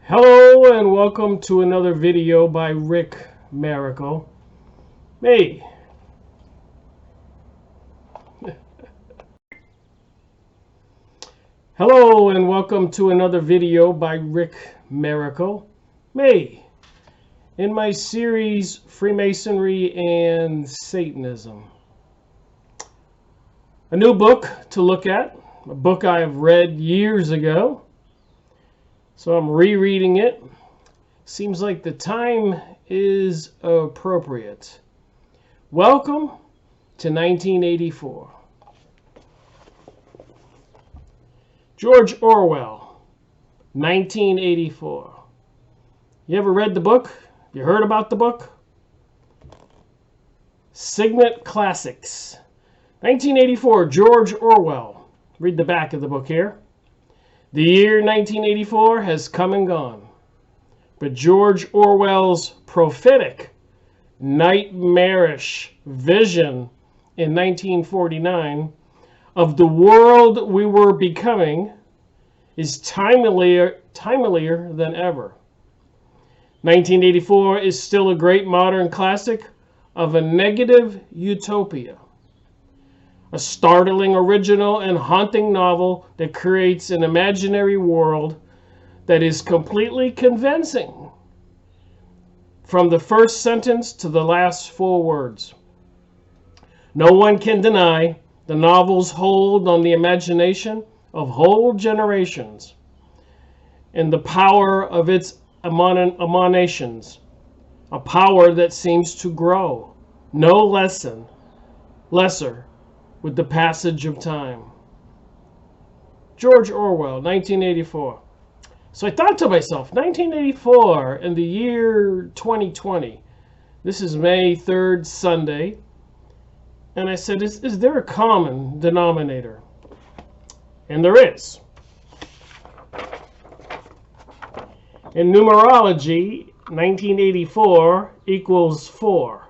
Hello and welcome to another video by Rick Miracle. Me. Hello and welcome to another video by Rick Miracle. Me. In my series Freemasonry and Satanism. A new book to look at. A book I have read years ago. So I'm rereading it. Seems like the time is appropriate. Welcome to 1984. George Orwell, 1984. You ever read the book? You heard about the book? Signet Classics. 1984, George Orwell. Read the back of the book here. The year 1984 has come and gone, but George Orwell's prophetic, nightmarish vision in 1949 of the world we were becoming is timelier than ever. 1984 is still a great modern classic of a negative utopia. A startling, original, and haunting novel that creates an imaginary world that is completely convincing. From the first sentence to the last 4 words. No one can deny the novel's hold on the imagination of whole generations and the power of its emanations, a power that seems to grow, no lesser, with the passage of time. George Orwell, 1984. So I thought to myself, 1984 in the year 2020. This is May 3rd, Sunday. And I said, is there a common denominator? And there is. In numerology, 1984 equals 4.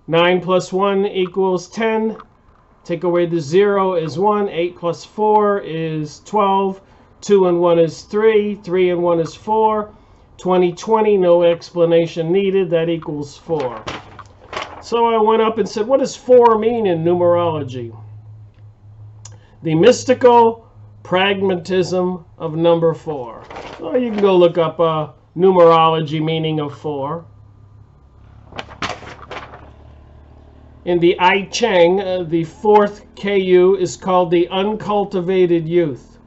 9 plus 1 equals 10. Take away the 0 is 1. 8 plus 4 is 12. 2 and 1 is 3. 3 and 1 is 4. 2020, no explanation needed. That equals 4. So I went up and said, what does 4 mean in numerology? The mystical pragmatism of number 4. So you can go look up numerology meaning of 4. In the I Ching, the 4th KU is called the uncultivated youth.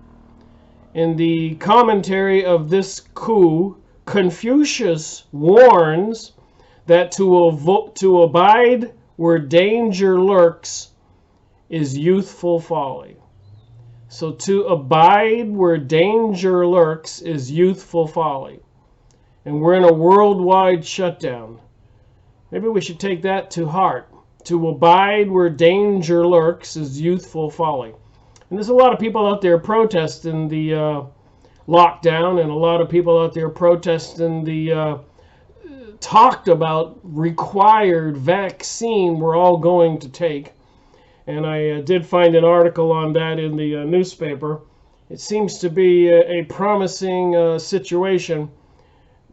In the commentary of this coup, Confucius warns that to abide where danger lurks is youthful folly. So to abide where danger lurks is youthful folly. And we're in a worldwide shutdown. Maybe we should take that to heart. To abide where danger lurks is youthful folly. And there's a lot of people out there protesting the lockdown, and a lot of people out there protesting the talked about required vaccine we're all going to take. And I did find an article on that in the newspaper. It seems to be a promising situation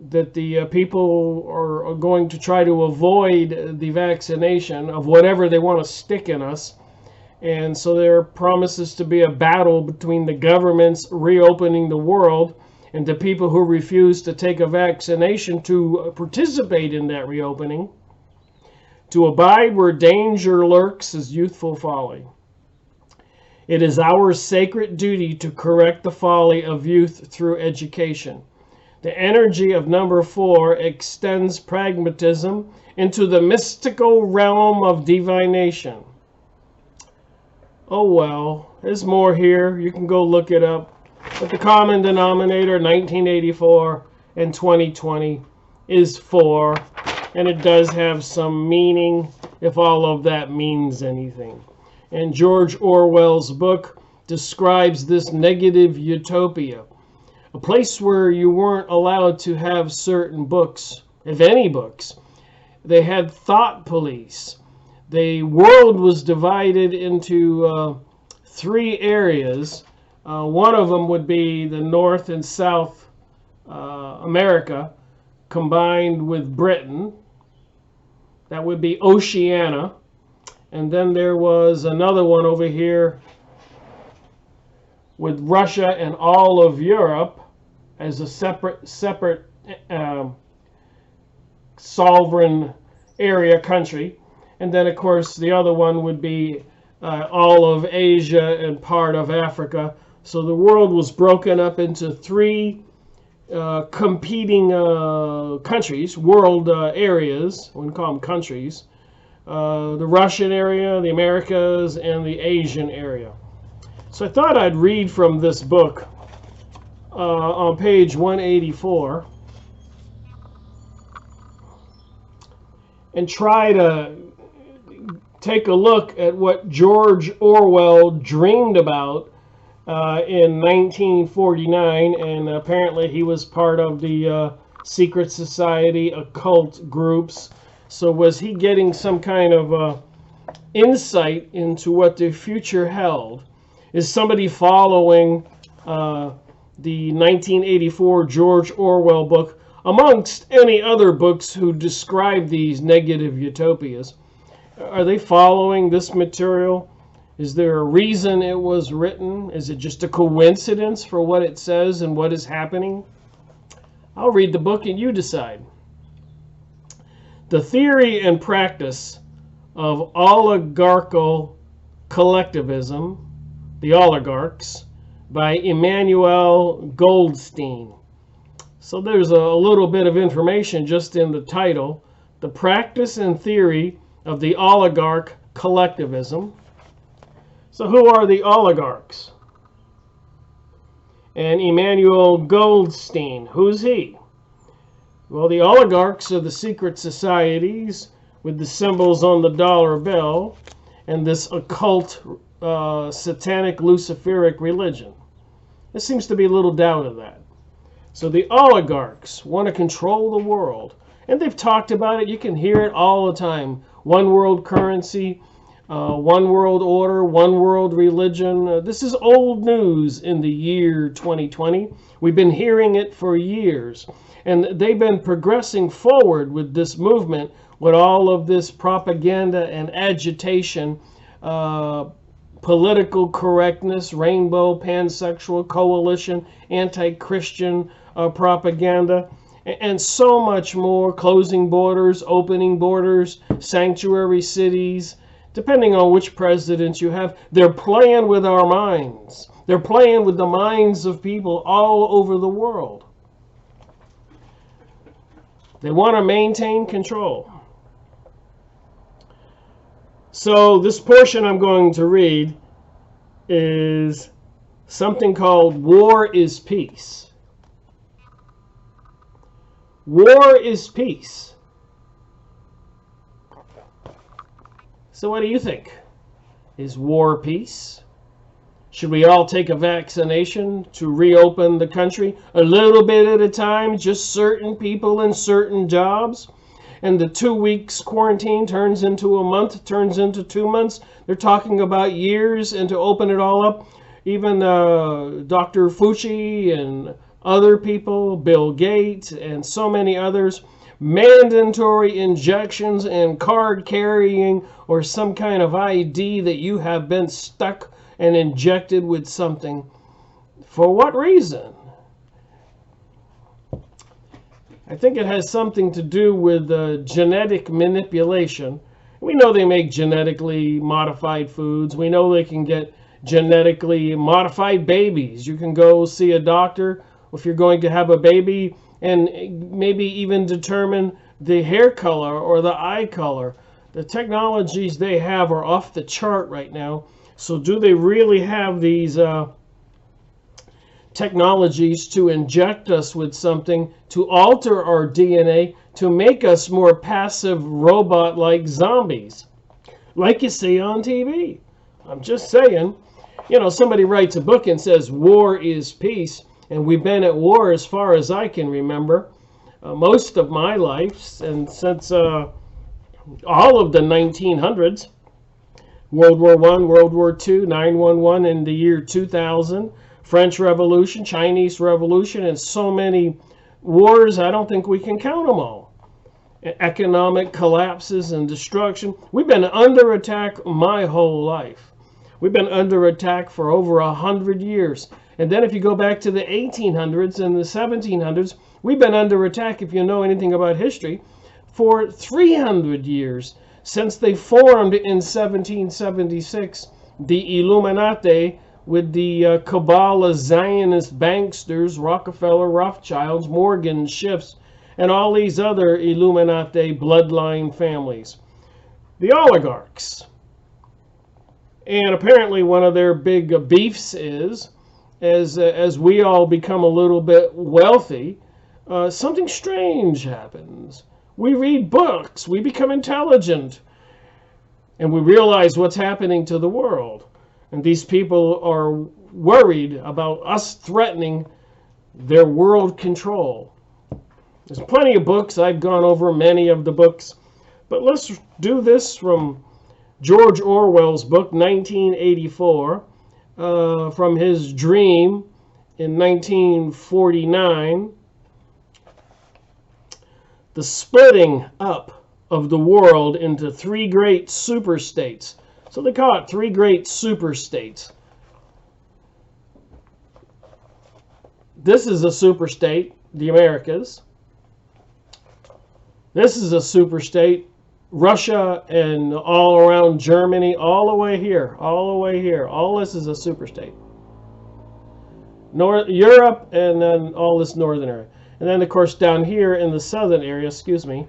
that the people are going to try to avoid the vaccination of whatever they want to stick in us. And so there promises to be a battle between the governments reopening the world and the people who refuse to take a vaccination to participate in that reopening. To abide where danger lurks is youthful folly. It is our sacred duty to correct the folly of youth through education. The energy of number 4 extends pragmatism into the mystical realm of divination. Oh well, there's more here. You can go look it up. But the common denominator, 1984 and 2020, is 4. And it does have some meaning, if all of that means anything. And George Orwell's book describes this negative utopia. A place where you weren't allowed to have certain books, if any books. They had thought police. The world was divided into 3 areas. One of them would be the North and South America combined with Britain. That would be Oceania. And then there was another one over here with Russia and all of Europe as a separate sovereign area country. And then, of course, the other one would be all of Asia and part of Africa. So the world was broken up into three competing countries, world areas. I wouldn't call them countries. The Russian area, the Americas, and the Asian area. So I thought I'd read from this book on page 184 and try to take a look at what George Orwell dreamed about in 1949, and apparently he was part of the secret society, occult groups. So was he getting some kind of insight into what the future held? Is somebody following the 1984 George Orwell book, amongst any other books who describe these negative utopias? Are they following this material? Is there a reason it was written? Is it just a coincidence for what it says and what is happening? I'll read the book and you decide. The Theory and Practice of Oligarchical Collectivism, The Oligarchs, by Emmanuel Goldstein. So there's a little bit of information just in the title. The Practice and Theory of the Oligarch Collectivism. So who are the oligarchs? And Emmanuel Goldstein, who's he? Well, the oligarchs are the secret societies with the symbols on the dollar bill and this occult satanic Luciferic religion. There seems to be little doubt of that. So the oligarchs want to control the world. And they've talked about it. You can hear it all the time. One world currency, one world order, one world religion. This is old news in the year 2020. We've been hearing it for years. And they've been progressing forward with this movement, with all of this propaganda and agitation, political correctness, rainbow, pansexual coalition, anti-Christian propaganda, and so much more, closing borders, opening borders, sanctuary cities, depending on which president you have. They're playing with our minds. They're playing with the minds of people all over the world. They want to maintain control. So this portion I'm going to read is something called War is Peace. War is peace. So what do you think? Is war peace? Should we all take a vaccination to reopen the country a little bit at a time, just certain people and certain jobs? And the 2 weeks quarantine turns into a month, turns into 2 months. They're talking about years, and to open it all up, even Dr. Fauci and other people, Bill Gates and so many others, mandatory injections and card carrying or some kind of ID that you have been stuck and injected with something. For what reason? I think it has something to do with genetic manipulation. We know they make genetically modified foods. We know they can get genetically modified babies. You can go see a doctor if you're going to have a baby and maybe even determine the hair color or the eye color. The technologies they have are off the chart right now. So do they really have these technologies to inject us with something, to alter our DNA, to make us more passive robot-like zombies, like you see on TV? I'm just saying, you know, somebody writes a book and says war is peace, and we've been at war as far as I can remember, most of my life, and since all of the 1900s, World War I, World War II, 9/11 in the year 2000, French Revolution, Chinese Revolution, and so many wars, I don't think we can count them all. Economic collapses and destruction. We've been under attack my whole life. We've been under attack for over 100 years. And then if you go back to the 1800s and the 1700s, we've been under attack, if you know anything about history, for 300 years. Since they formed in 1776, the Illuminati, with the Kabbalah, Zionist banksters, Rockefeller, Rothschilds, Morgan, Schiffs, and all these other Illuminati bloodline families. The oligarchs. And apparently one of their big beefs is, as we all become a little bit wealthy, something strange happens. We read books, we become intelligent, and we realize what's happening to the world. And these people are worried about us threatening their world control. There's plenty of books. I've gone over many of the books. But let's do this from George Orwell's book, 1984, from his dream in 1949. The splitting up of the world into three great superstates. So they call it three great superstates. This is a superstate, the Americas. This is a superstate, Russia and all around Germany, all the way here, all the way here. All this is a superstate. Europe and then all this northern area. And then, of course, down here in the southern area, excuse me,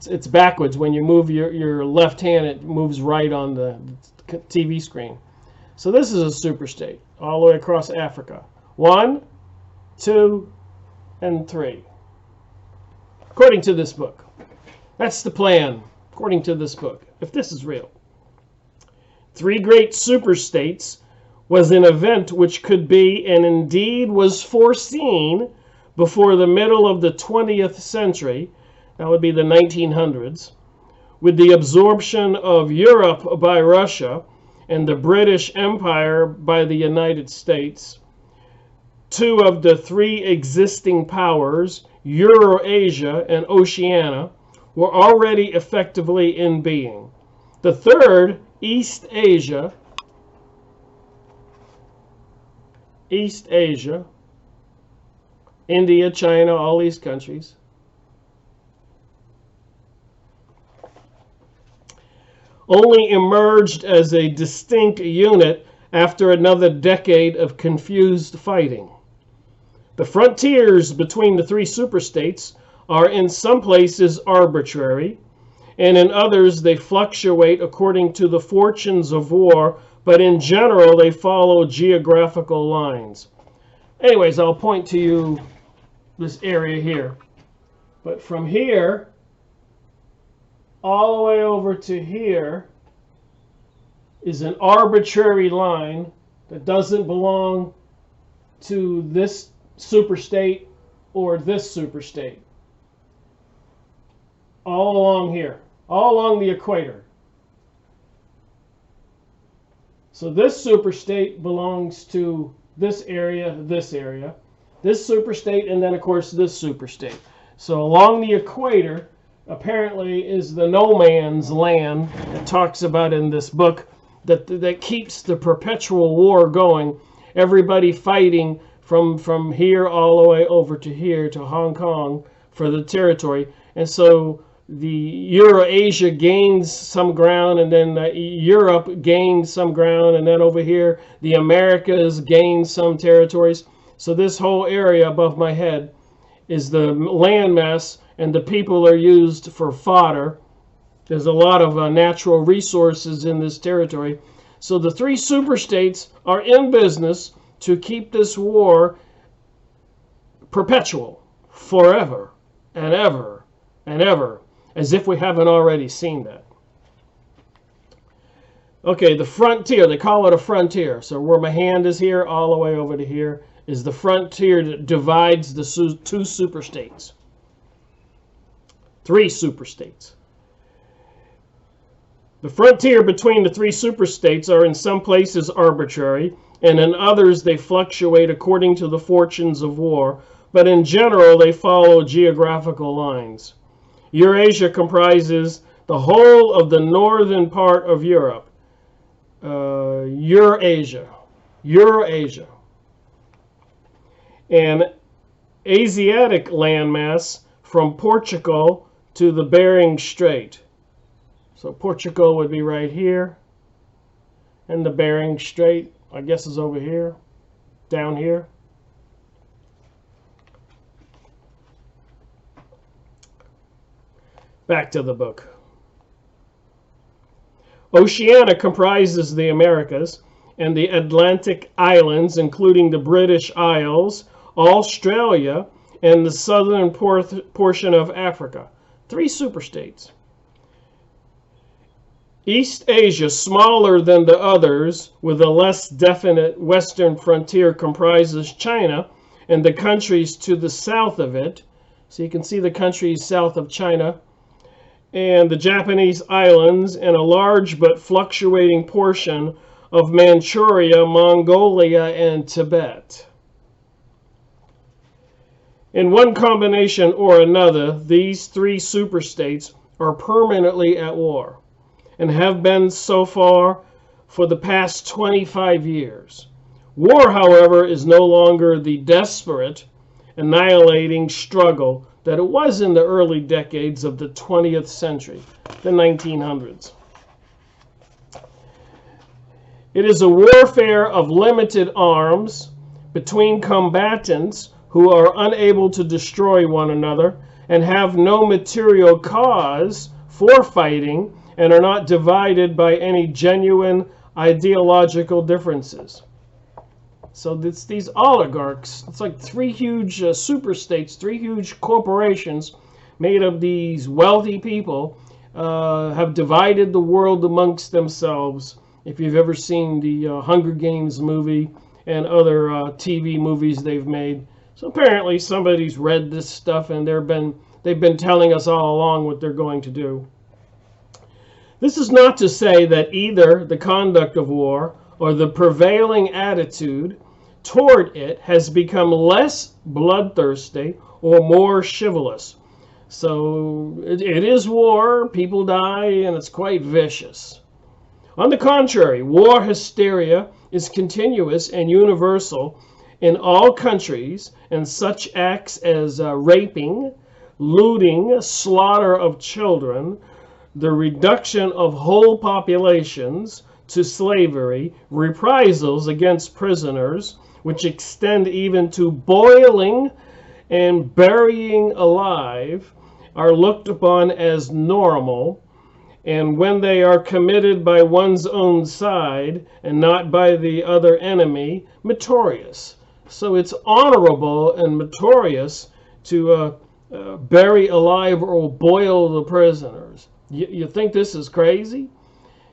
it's backwards. When you move your left hand, it moves right on the TV screen. So this is a superstate all the way across Africa. 1, 2, and 3. According to this book. That's the plan, according to this book, if this is real. Three great superstates was an event which could be, and indeed was foreseen, before the middle of the 20th century, that would be the 1900s, with the absorption of Europe by Russia and the British Empire by the United States. Two of the three existing powers, Eurasia and Oceania, were already effectively in being. The third, East Asia, India, China, all these countries, only emerged as a distinct unit after another decade of confused fighting. The frontiers between the three superstates are in some places arbitrary, and in others they fluctuate according to the fortunes of war, but in general they follow geographical lines. Anyways, I'll point to you this area here. But from here all the way over to here is an arbitrary line that doesn't belong to this superstate or this superstate. All along here, all along the equator. So this superstate belongs to this area, this superstate, and then of course this superstate. So along the equator apparently is the no man's land that talks about in this book, that keeps the perpetual war going. Everybody fighting from here all the way over to here to Hong Kong for the territory. And so the Eurasia gains some ground, and then Europe gains some ground, and then over here the Americas gain some territories. So this whole area above my head is the landmass, and the people are used for fodder. There's a lot of natural resources in this territory. So the three superstates are in business to keep this war perpetual, forever and ever and ever, as if we haven't already seen that. Okay, the frontier, they call it a frontier. So where my hand is here, all the way over to here, is the frontier that divides the two superstates. Three superstates. The frontier between the three superstates are in some places arbitrary, and in others they fluctuate according to the fortunes of war, but in general they follow geographical lines. Eurasia comprises the whole of the northern part of Europe. Eurasia. And Asiatic landmass from Portugal to the Bering Strait. So Portugal would be right here, and the Bering Strait, I guess, is over here, down here. Back to the book. Oceania comprises the Americas and the Atlantic Islands, including the British Isles, Australia, and the southern portion of Africa. 3 superstates. East Asia, smaller than the others, with a less definite western frontier, comprises China and the countries to the south of it. So you can see the countries south of China, and the Japanese islands, and a large but fluctuating portion of Manchuria, Mongolia, and Tibet. In one combination or another, these 3 superstates are permanently at war, and have been so far for the past 25 years. War, however, is no longer the desperate, annihilating struggle that it was in the early decades of the 20th century, the 1900s. It is a warfare of limited arms between combatants who are unable to destroy one another and have no material cause for fighting, and are not divided by any genuine ideological differences. So it's these oligarchs, it's like 3 huge superstates, 3 huge corporations made of these wealthy people, have divided the world amongst themselves. If you've ever seen the Hunger Games movie and other TV movies they've made. So apparently somebody's read this stuff, and they've been telling us all along what they're going to do. This is not to say that either the conduct of war or the prevailing attitude toward it has become less bloodthirsty or more chivalrous. So it is war, people die, and it's quite vicious. On the contrary, war hysteria is continuous and universal in all countries, and such acts as raping, looting, slaughter of children, the reduction of whole populations to slavery, reprisals against prisoners, which extend even to boiling and burying alive, are looked upon as normal, and when they are committed by one's own side and not by the other enemy, meritorious. So it's honorable and meritorious to bury alive or boil the prisoners. You think this is crazy?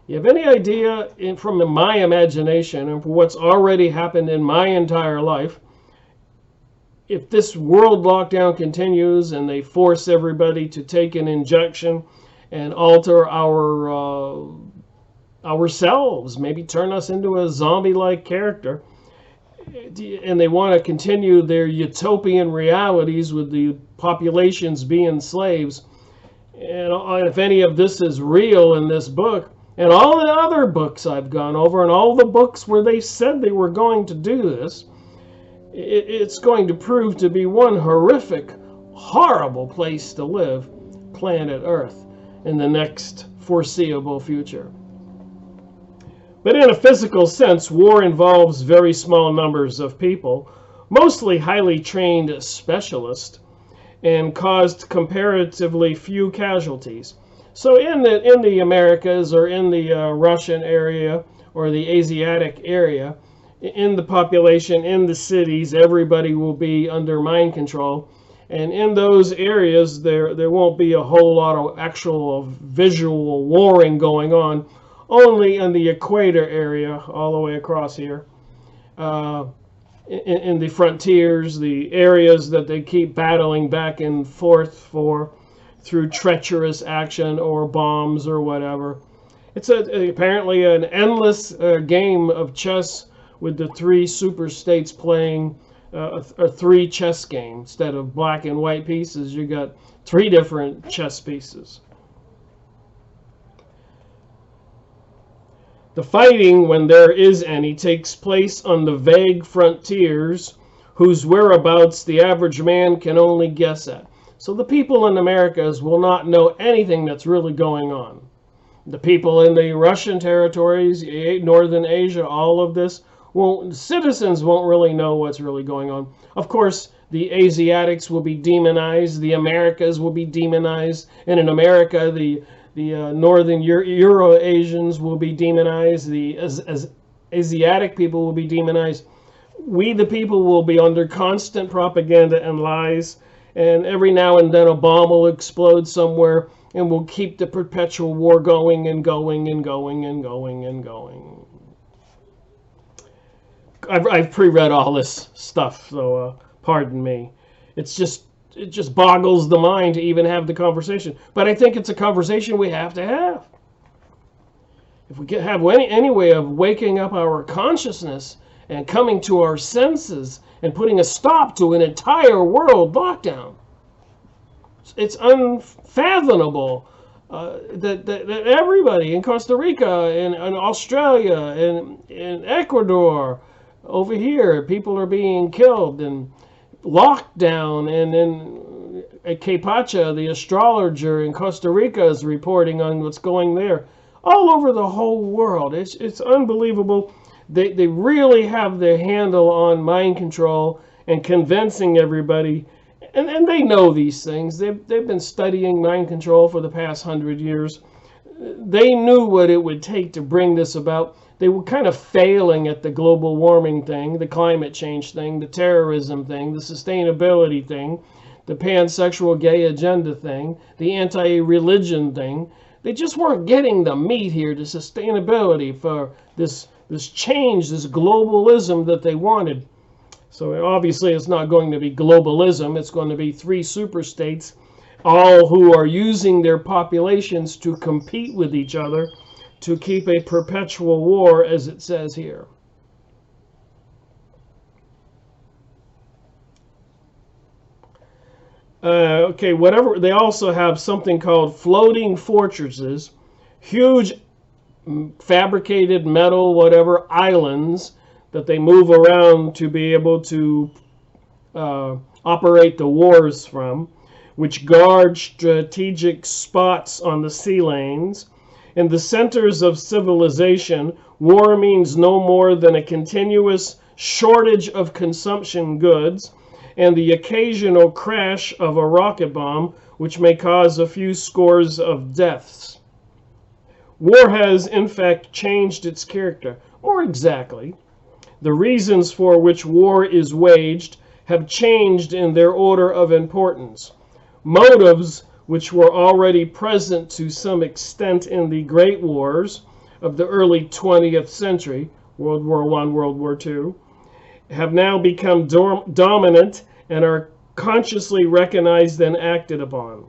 You have any idea, from my imagination and for what's already happened in my entire life, if this world lockdown continues and they force everybody to take an injection and alter ourselves, maybe turn us into a zombie-like character, and they want to continue their utopian realities with the populations being slaves, and if any of this is real in this book, and all the other books I've gone over, and all the books where they said they were going to do this, it's going to prove to be one horrific, horrible place to live, planet Earth, in the next foreseeable future. But in a physical sense, war involves very small numbers of people, mostly highly trained specialists, and caused comparatively few casualties. So in the Americas, or in the Russian area or the Asiatic area, in the population, in the cities, everybody will be under mind control. And in those areas, there won't be a whole lot of actual visual warring going on, only in the equator area, all the way across here. In the frontiers, the areas that they keep battling back and forth for through treacherous action or bombs or whatever. It's apparently an endless game of chess with the three super states playing a three chess game. Instead of black and white pieces, you got three different chess pieces. The fighting, when there is any, takes place on the vague frontiers whose whereabouts the average man can only guess at. So the people in Americas will not know anything that's really going on. The people in the Russian territories, Northern Asia, all of this, citizens won't really know what's really going on. Of course, the Asiatics will be demonized, the Americas will be demonized, and in America, the Northern Euro-Asians will be demonized, the Asiatic people will be demonized. We, the people, will be under constant propaganda and lies, and every now and then a bomb will explode somewhere, and we'll keep the perpetual war going and going and going and going and going. I've pre-read all this stuff, so pardon me. It just boggles the mind to even have the conversation. But I think it's a conversation we have to have. If we have any way of waking up our consciousness and coming to our senses and putting a stop to an entire world lockdown, it's unfathomable that everybody in Costa Rica and Australia and in Ecuador, over here, people are being killed and locked down, and then Kepacha, the astrologer in Costa Rica, is reporting on what's going there all over the whole world. It's unbelievable. They really have their handle on mind control and convincing everybody, and they know these things. They've been studying mind control for the past 100 years. They knew what it would take to bring this about. They were kind of failing at the global warming thing, the climate change thing, the terrorism thing, the sustainability thing, the pansexual gay agenda thing, the anti-religion thing. They just weren't getting the meat here, the sustainability for this change, this globalism that they wanted. So obviously it's not going to be globalism. It's going to be three super states, all who are using their populations to compete with each other to keep a perpetual war, as it says here. Okay, whatever. They also have something called floating fortresses, huge fabricated metal, whatever, islands that they move around to be able to operate the wars from, which guard strategic spots on the sea lanes. In the centers of civilization, war means no more than a continuous shortage of consumption goods and the occasional crash of a rocket bomb, which may cause a few scores of deaths. War has, in fact, changed its character. More exactly, the reasons for which war is waged have changed in their order of importance. Motives which were already present to some extent in the great wars of the early 20th century, World War I, World War II, have now become dominant and are consciously recognized and acted upon.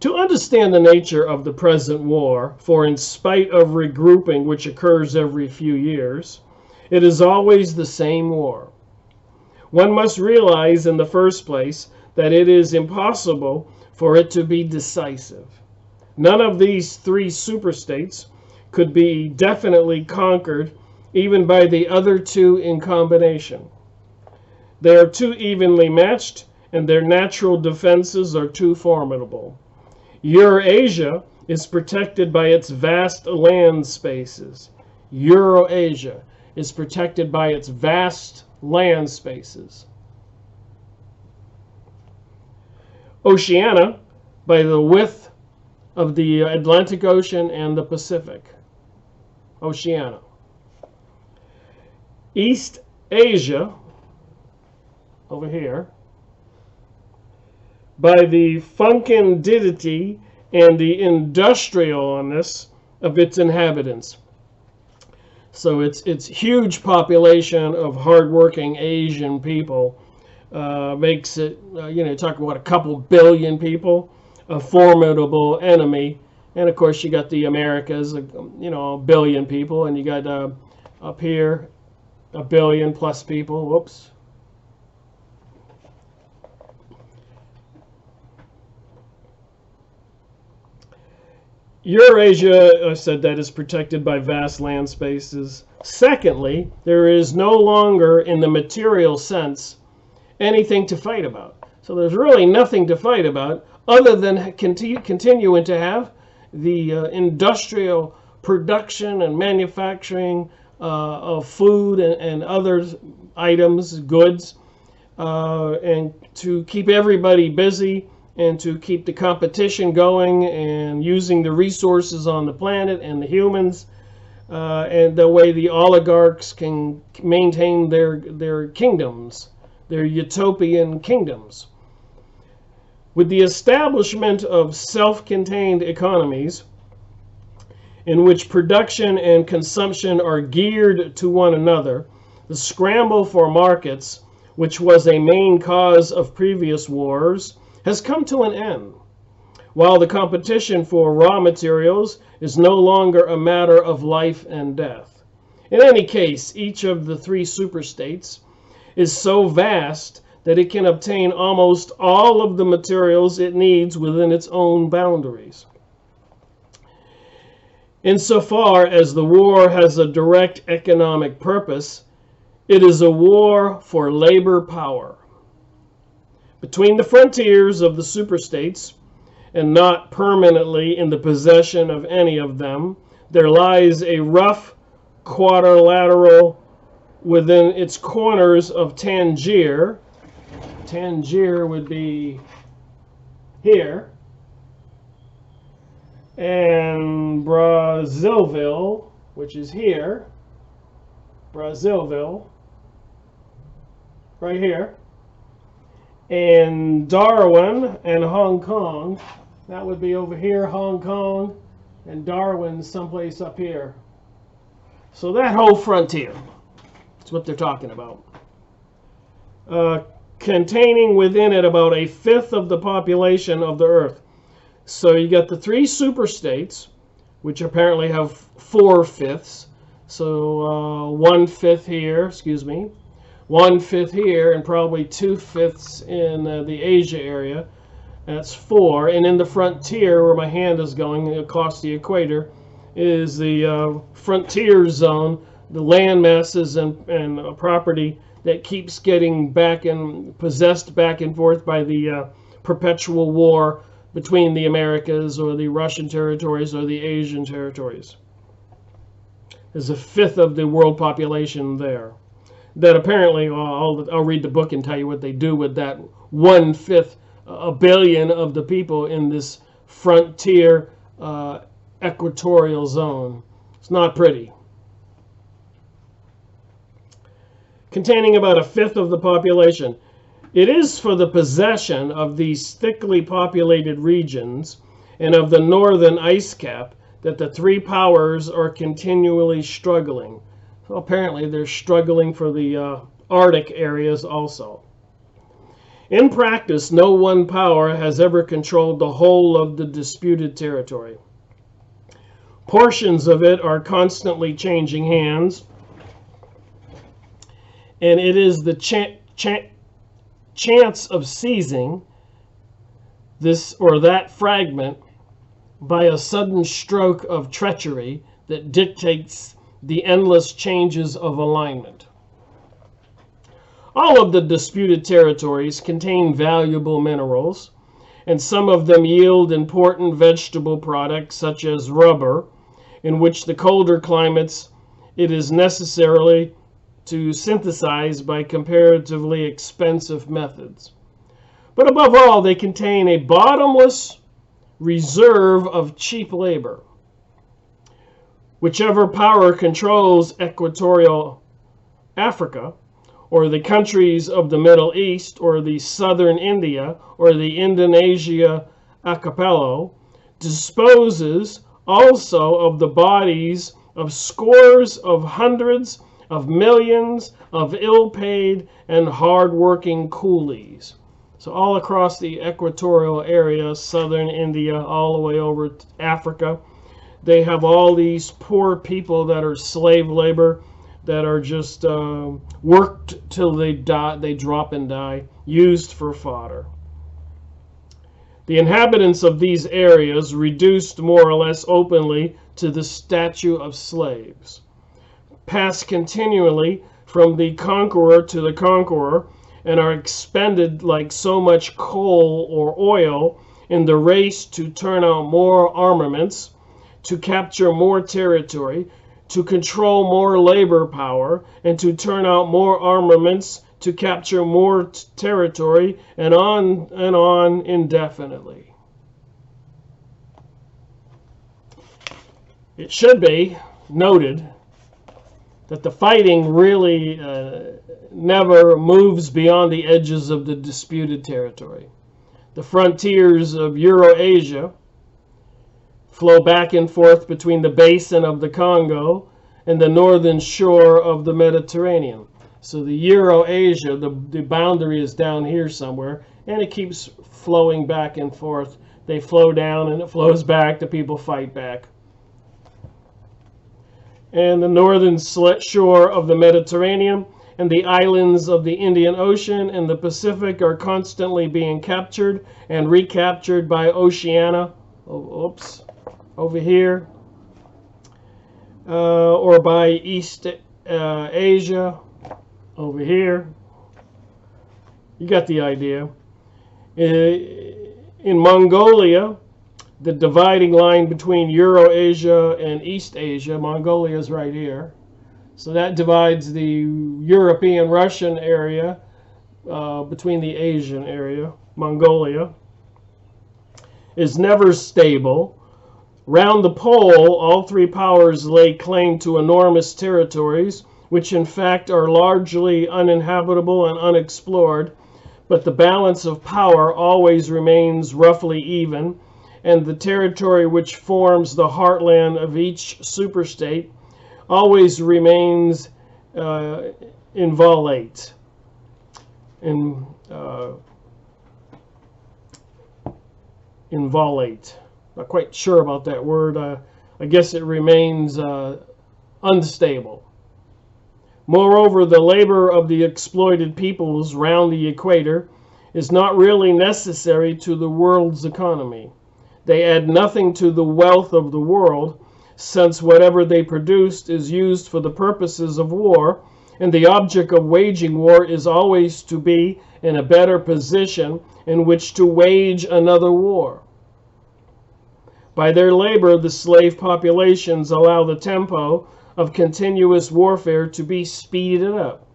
To understand the nature of the present war, for in spite of regrouping which occurs every few years, it is always the same war. One must realize in the first place that it is impossible for it to be decisive. None of these three superstates could be definitely conquered even by the other two in combination. They are too evenly matched, and their natural defenses are too formidable. Eurasia is protected by its vast land spaces. Eurasia is protected by its vast land spaces. Oceania, by the width of the Atlantic Ocean and the Pacific. Oceania. East Asia, over here, by the fecundity and the industrialness of its inhabitants. So it's huge population of hardworking Asian people makes it, talking about a couple billion people, a formidable enemy. And of course you got the Americas, a billion people, and you got up here, 1 billion plus people. Whoops. Eurasia, I said, that is protected by vast land spaces. Secondly, there is no longer, in the material sense, anything to fight about. So there's really nothing to fight about other than continuing to have the industrial production and manufacturing of food and other items, goods, and to keep everybody busy and to keep the competition going and using the resources on the planet and the humans, and the way the oligarchs can maintain their kingdoms, their utopian kingdoms. With the establishment of self-contained economies in which production and consumption are geared to one another, the scramble for markets, which was a main cause of previous wars, has come to an end, while the competition for raw materials is no longer a matter of life and death. In any case, each of the three superstates is so vast that it can obtain almost all of the materials it needs within its own boundaries. Insofar as the war has a direct economic purpose, it is a war for labor power. Between the frontiers of the superstates, and not permanently in the possession of any of them, there lies a rough quadrilateral within its corners of Tangier. Tangier would be here, and Brazzaville, which is here, Brazzaville, right here, and Darwin and Hong Kong, that would be over here, Hong Kong, and Darwin someplace up here. So that whole frontier, that's what they're talking about. Containing within it about 1/5 of the population of the Earth. So you got the three superstates, which apparently have 4/5. So 1/5 here, 1/5 here, and probably 2/5 in the Asia area. That's 4. And in the frontier, where my hand is going across the equator, is the frontier zone, the land masses and property that keeps getting possessed back and forth by the perpetual war between the Americas or the Russian territories or the Asian territories. There's 1/5 of the world population there. That apparently, I'll read the book and tell you what they do with that 1/5, 1 billion of the people in this frontier equatorial zone. It's not pretty. Containing about 1/5 of the population. It is for the possession of these thickly populated regions and of the northern ice cap that the three powers are continually struggling. So apparently they're struggling for the Arctic areas also. In practice, no one power has ever controlled the whole of the disputed territory. Portions of it are constantly changing hands, and it is the chance of seizing this or that fragment by a sudden stroke of treachery that dictates the endless changes of alignment. All of the disputed territories contain valuable minerals, and some of them yield important vegetable products such as rubber, in which the colder climates it is necessarily to synthesize by comparatively expensive methods. But above all, they contain a bottomless reserve of cheap labor. Whichever power controls equatorial Africa, or the countries of the Middle East, or the southern India, or the Indonesia archipelago, disposes also of the bodies of scores of hundreds of millions of ill-paid and hard-working coolies. So all across the equatorial area, southern India, all the way over to Africa, they have all these poor people that are slave labor, that are just worked till they die, they drop and die, used for fodder. The inhabitants of these areas reduced more or less openly to the status of slaves, pass continually from the conqueror to the conqueror, and are expended like so much coal or oil in the race to turn out more armaments, to capture more territory, to control more labor power, and to turn out more armaments, to capture more territory, and on indefinitely. It should be noted that the fighting really never moves beyond the edges of the disputed territory. The frontiers of Eurasia flow back and forth between the basin of the Congo and the northern shore of the Mediterranean. So the Eurasia, the boundary is down here somewhere, and it keeps flowing back and forth. They flow down and it flows back, the people fight back. And the northern shore of the Mediterranean and the islands of the Indian Ocean and the Pacific are constantly being captured and recaptured by Oceania, over here, or by East Asia, over here. You got the idea. In Mongolia, the dividing line between Eurasia and East Asia, Mongolia is right here. So that divides the European Russian area between the Asian area. Mongolia is never stable. Round the pole, all three powers lay claim to enormous territories, which in fact are largely uninhabitable and unexplored, but the balance of power always remains roughly even, and the territory which forms the heartland of each superstate always remains inviolate. Inviolate. Not quite sure about that word. I guess it remains unstable. Moreover, the labor of the exploited peoples round the equator is not really necessary to the world's economy. They add nothing to the wealth of the world, since whatever they produced is used for the purposes of war, and the object of waging war is always to be in a better position in which to wage another war. By their labor, the slave populations allow the tempo of continuous warfare to be speeded up.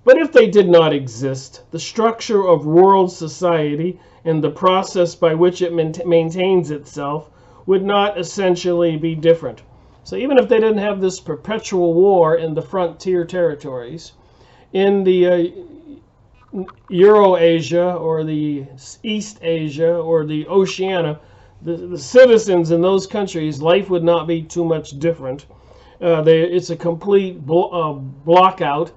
But if they did not exist, the structure of world society and the process by which it maintains itself would not essentially be different. So even if they didn't have this perpetual war in the frontier territories, in the Eurasia or the East Asia or the Oceania, the citizens in those countries, life would not be too much different. It's a complete blackout.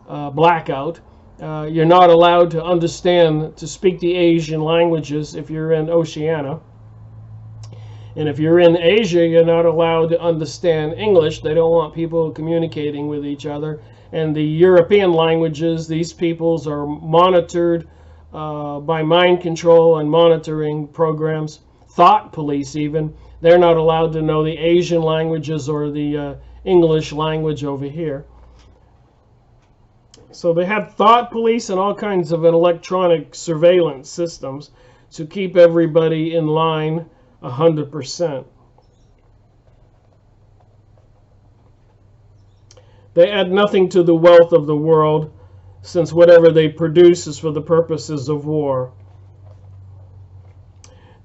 You're not allowed to understand, to speak the Asian languages if you're in Oceania. And if you're in Asia, you're not allowed to understand English. They don't want people communicating with each other. And the European languages, these peoples are monitored by mind control and monitoring programs. Thought police even. They're not allowed to know the Asian languages or the English language over here. So they have thought police and all kinds of electronic surveillance systems to keep everybody in line 100%. They add nothing to the wealth of the world, since whatever they produce is for the purposes of war.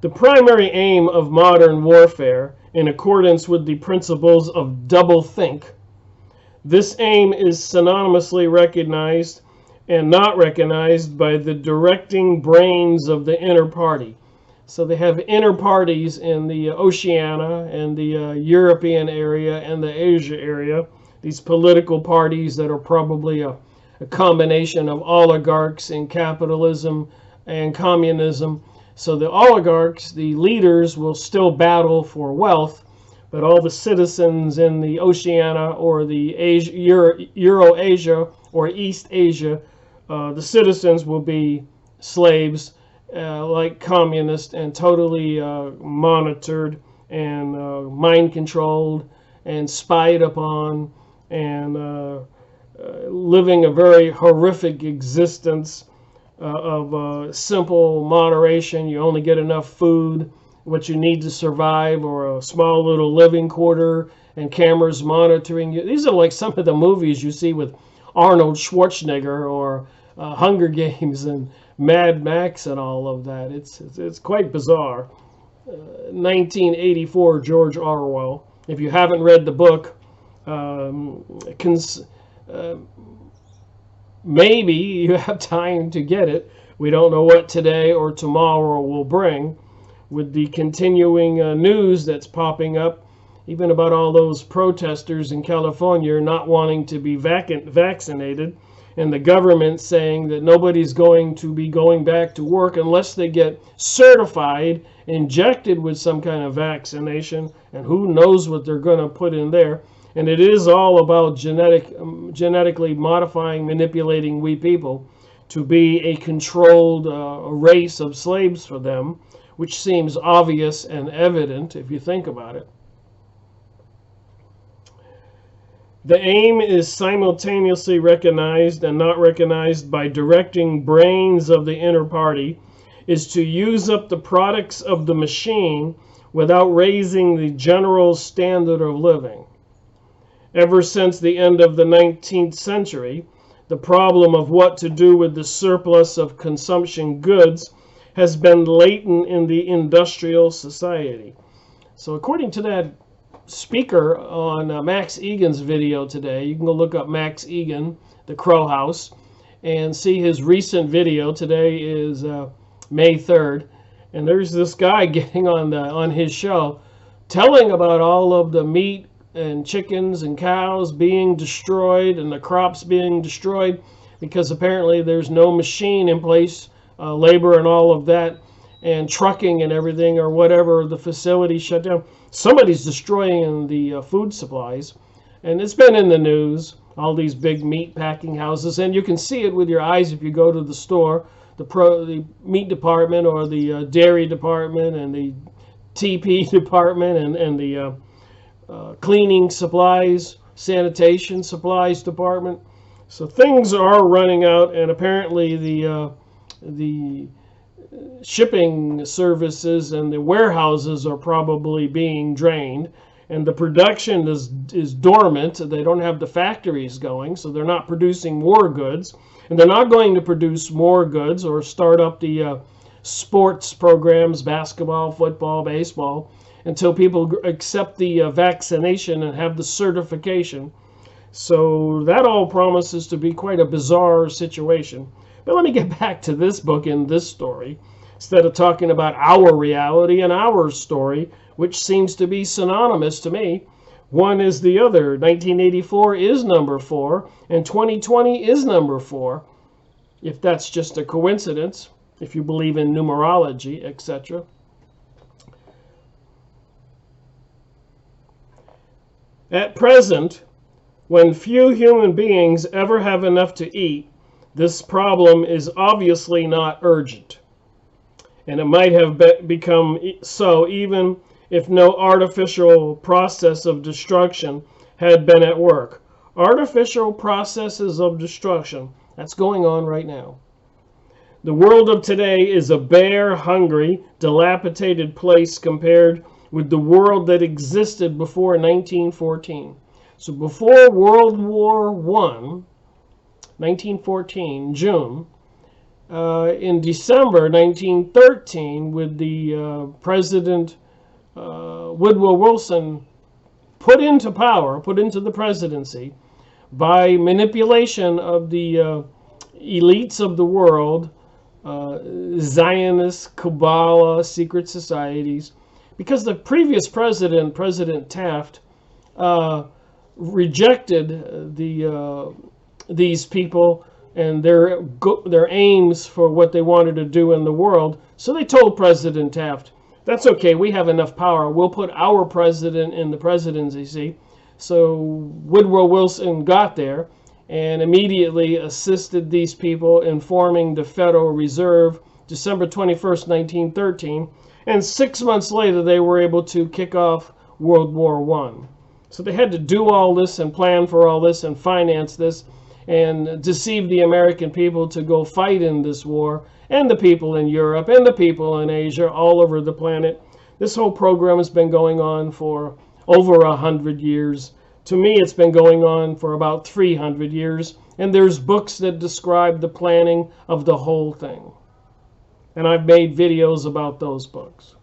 The primary aim of modern warfare, in accordance with the principles of doublethink, this aim is synonymously recognized and not recognized by the directing brains of the inner party. So they have inner parties in the Oceania and the European area and the Asia area, these political parties that are probably a combination of oligarchs and capitalism and communism. So the oligarchs, the leaders, will still battle for wealth, but all the citizens in the Oceania or the Euro-Asia or East Asia, the citizens will be slaves like communists and totally monitored and mind controlled and spied upon and living a very horrific existence of simple moderation. You only get enough food, what you need to survive, or a small little living quarter, and cameras monitoring you. These are like some of the movies you see with Arnold Schwarzenegger, or Hunger Games and Mad Max and all of that. It's quite bizarre. 1984, George Orwell. If you haven't read the book, maybe you have time to get it. We don't know what today or tomorrow will bring, with the continuing news that's popping up, even about all those protesters in California not wanting to be vaccinated, and the government saying that nobody's going to be going back to work unless they get certified, injected with some kind of vaccination, and who knows what they're going to put in there. And it is all about genetically modifying, manipulating we people to be a controlled race of slaves for them, which seems obvious and evident if you think about it. The aim is simultaneously recognized and not recognized by directing brains of the inner party, is to use up the products of the machine without raising the general standard of living. Ever since the end of the 19th century, the problem of what to do with the surplus of consumption goods has been latent in the industrial society. So according to that speaker on Max Egan's video today, you can go look up Max Egan, the Crow House, and see his recent video. Today is May 3rd, and there's this guy getting on his show telling about all of the meat and chickens and cows being destroyed and the crops being destroyed because apparently there's no machine in place, labor and all of that, and trucking and everything, or whatever, the facility shut down. Somebody's destroying the food supplies, and it's been in the news, all these big meat packing houses, and you can see it with your eyes if you go to the store, the meat department or the dairy department and the TP department and the cleaning supplies, sanitation supplies department. So things are running out, and apparently the shipping services and the warehouses are probably being drained, and the production is dormant. They don't have the factories going, so they're not producing more goods, and they're not going to produce more goods or start up the sports programs, basketball, football, baseball, until people accept the vaccination and have the certification. So that all promises to be quite a bizarre situation. But let me get back to this book and this story, instead of talking about our reality and our story, which seems to be synonymous to me. One is the other. 1984 is number 4, and 2020 is number 4, if that's just a coincidence, if you believe in numerology, etc. At present, when few human beings ever have enough to eat, this problem is obviously not urgent, and it might have become so even if no artificial process of destruction had been at work. Artificial processes of destruction, that's going on right now. The world of today is a bare, hungry, dilapidated place compared with the world that existed before 1914. So before World War I, 1914, June, in December 1913, with the President Woodrow Wilson put into power, put into the presidency, by manipulation of the elites of the world, Zionist, Kabbalah, secret societies, because the previous president, President Taft, rejected these people and their aims for what they wanted to do in the world. So they told President Taft, That's okay. We have enough power. We'll put our president in the presidency, see? So Woodrow Wilson got there and immediately assisted these people in forming the Federal Reserve December 21st, 1913. And 6 months later, they were able to kick off World War I. So they had to do all this and plan for all this and finance this and deceive the American people to go fight in this war, and the people in Europe and the people in Asia, all over the planet. This whole program has been going on for over 100 years. To me, it's been going on for about 300 years, and there's books that describe the planning of the whole thing. And I've made videos about those books.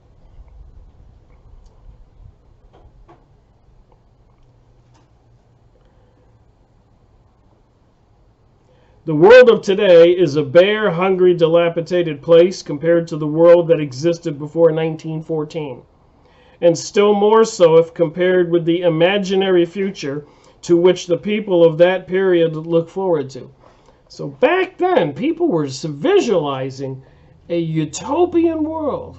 The world of today is a bare, hungry, dilapidated place compared to the world that existed before 1914. And still more so if compared with the imaginary future to which the people of that period look forward to. So back then, people were visualizing a utopian world.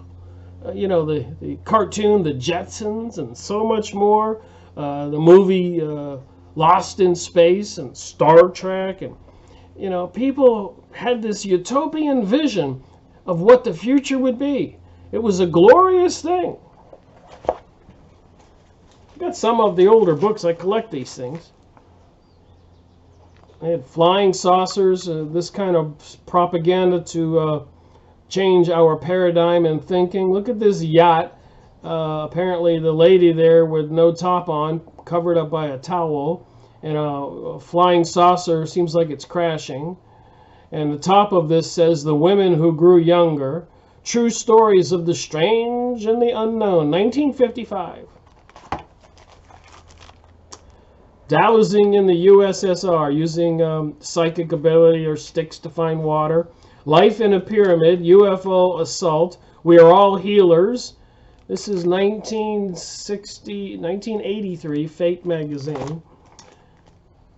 You know, the cartoon, the Jetsons, and so much more. The movie Lost in Space and Star Trek. And, you know, people had this utopian vision of what the future would be. It was a glorious thing. Got some of the older books. I collect these things. They had flying saucers, this kind of propaganda to change our paradigm and thinking. Look at this yacht. Apparently the lady there with no top on, covered up by a towel, and a flying saucer seems like it's crashing. And the top of this says, "The Women Who Grew Younger, True Stories of the Strange and the Unknown," 1955. Dowsing in the USSR, using psychic ability or sticks to find water. Life in a Pyramid, UFO Assault, We Are All Healers. This is 1983, Fate magazine.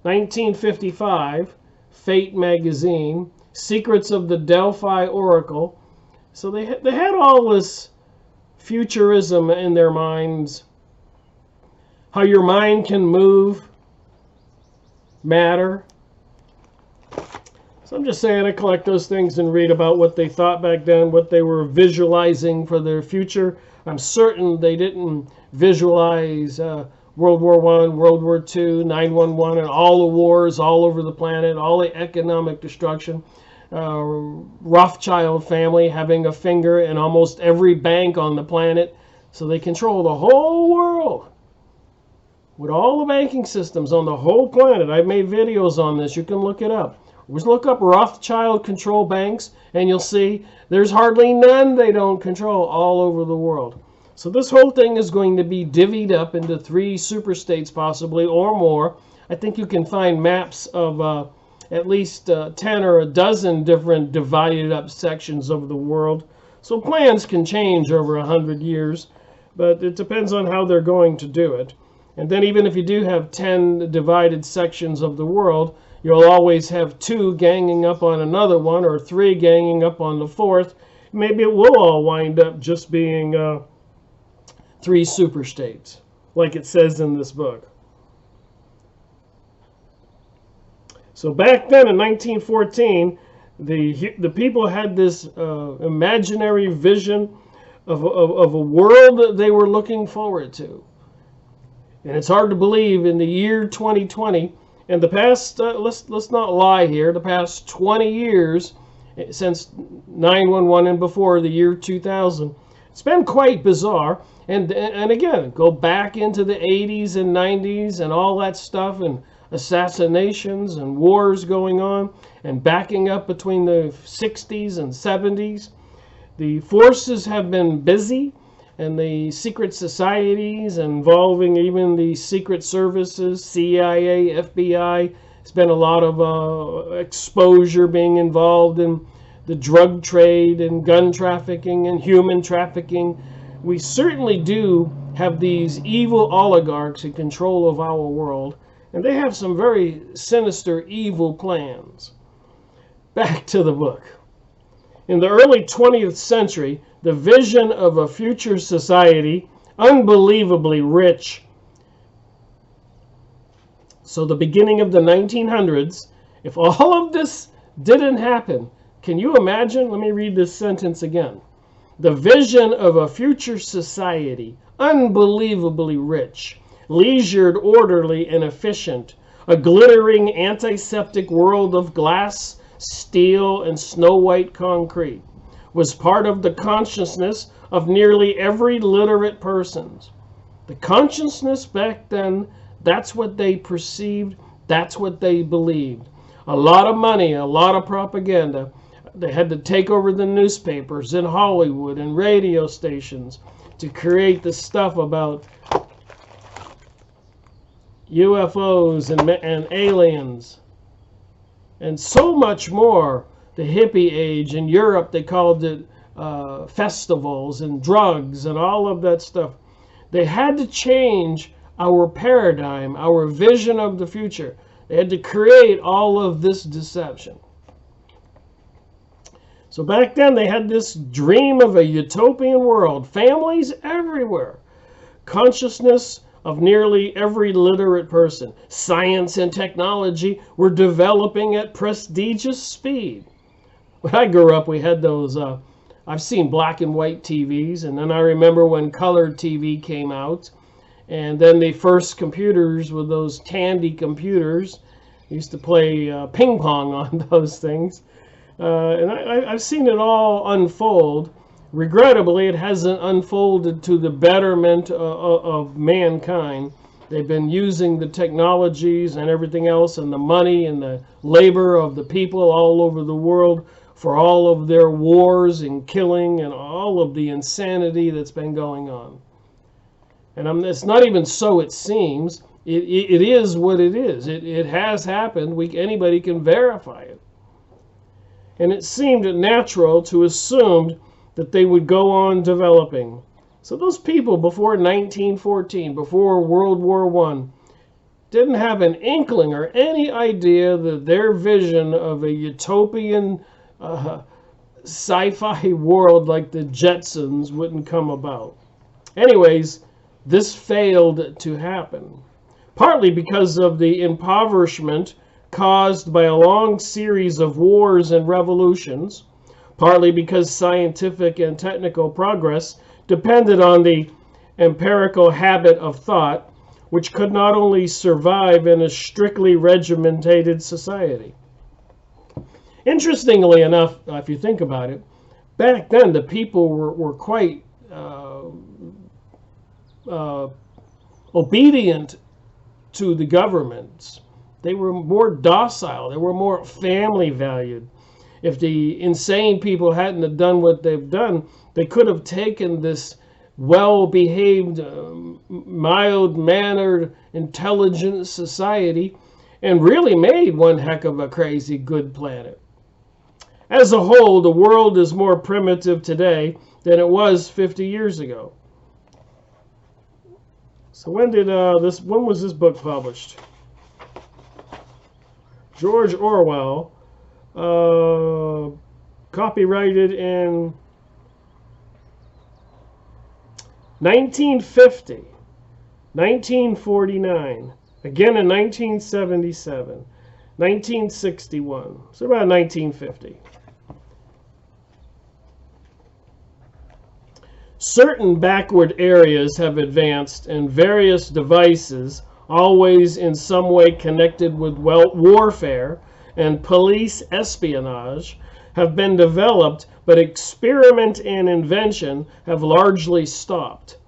1955, Fate magazine. Secrets of the Delphi Oracle. So they had all this futurism in their minds. How your mind can move matter. So I'm just saying, I collect those things and read about what they thought back then, what they were visualizing for their future. I'm certain they didn't visualize World War I, World War II, 9/11, and all the wars all over the planet, all the economic destruction. Rothschild family having a finger in almost every bank on the planet, so they control the whole world. With all the banking systems on the whole planet. I've made videos on this. You can look it up. Just look up Rothschild control banks, and you'll see there's hardly none they don't control all over the world. So this whole thing is going to be divvied up into 3 superstates possibly, or more. I think you can find maps of at least 10 or a dozen different divided up sections of the world. So plans can change over 100 years, but it depends on how they're going to do it. And then even if you do have 10 divided sections of the world, you'll always have 2 ganging up on another one, or 3 ganging up on the 4th. Maybe it will all wind up just being 3 superstates, like it says in this book. So back then in 1914, the people had this imaginary vision of a world that they were looking forward to. And it's hard to believe in the year 2020, and the past, let's not lie here, the past 20 years, since 9/11 and before the year 2000, it's been quite bizarre. And again, go back into the 80s and 90s and all that stuff, and assassinations and wars going on, and backing up between the 60s and 70s. The forces have been busy, and the secret societies involving even the secret services, CIA, FBI, there's been a lot of exposure being involved in the drug trade and gun trafficking and human trafficking. We certainly do have these evil oligarchs in control of our world, and they have some very sinister, evil plans. Back to the book. In the early 20th century, the vision of a future society, unbelievably rich. So the beginning of the 1900s, if all of this didn't happen, can you imagine? Let me read this sentence again. The vision of a future society, unbelievably rich, leisured, orderly, and efficient, a glittering antiseptic world of glass, steel, and snow-white concrete, was part of the consciousness of nearly every literate person. The consciousness back then, that's what they perceived, that's what they believed. A lot of money, a lot of propaganda. They had to take over the newspapers in Hollywood and radio stations to create the stuff about UFOs and aliens and so much more. The hippie age in Europe, they called it festivals and drugs and all of that stuff. They had to change our paradigm, our vision of the future. They had to create all of this deception. So back then they had this dream of a utopian world, families everywhere, consciousness of nearly every literate person. Science and technology were developing at prestigious speed. When I grew up, we had those, I've seen black and white TVs, and then I remember when colored TV came out, and then the first computers with those Tandy computers. I used to play ping pong on those things. And I've seen it all unfold. Regrettably, it hasn't unfolded to the betterment of mankind. They've been using the technologies and everything else and the money and the labor of the people all over the world for all of their wars and killing and all of the insanity that's been going on. And it's not even so it seems. It is what it is. It has happened. Anybody can verify it. And it seemed natural to assume that they would go on developing. So those people before 1914, before World War I, didn't have an inkling or any idea that their vision of a utopian sci-fi world like the Jetsons wouldn't come about. Anyways, this failed to happen, partly because of the impoverishment caused by a long series of wars and revolutions, partly because scientific and technical progress depended on the empirical habit of thought, which could not only survive in a strictly regimented society. Interestingly enough, if you think about it, back then the people were quite obedient to the governments. They were more docile. They were more family valued. If the insane people hadn't have done what they've done, they could have taken this well-behaved, mild-mannered, intelligent society and really made one heck of a crazy good planet. As a whole, the world is more primitive today than it was 50 years ago. So when was this book published? George Orwell, copyrighted in 1950, 1949, again in 1977, 1961, so about 1950. Certain backward areas have advanced, and various devices, always in some way connected with warfare and police espionage, have been developed, but experiment and invention have largely stopped,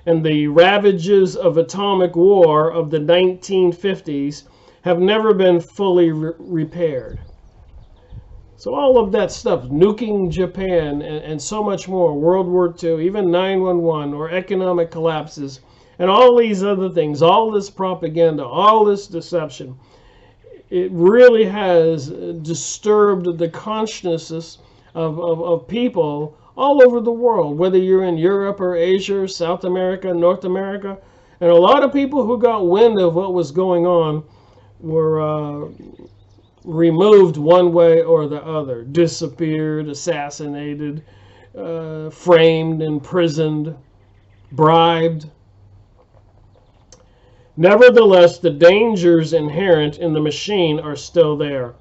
and the ravages of atomic war of the 1950s have never been fully repaired. So all of that stuff, nuking Japan and so much more, World War II, even 9/11, or economic collapses, and all these other things, all this propaganda, all this deception, it really has disturbed the consciousness of people all over the world, whether you're in Europe or Asia, South America, North America. And a lot of people who got wind of what was going on were removed one way or the other, disappeared, assassinated, framed, imprisoned, bribed. Nevertheless, the dangers inherent in the machine are still there.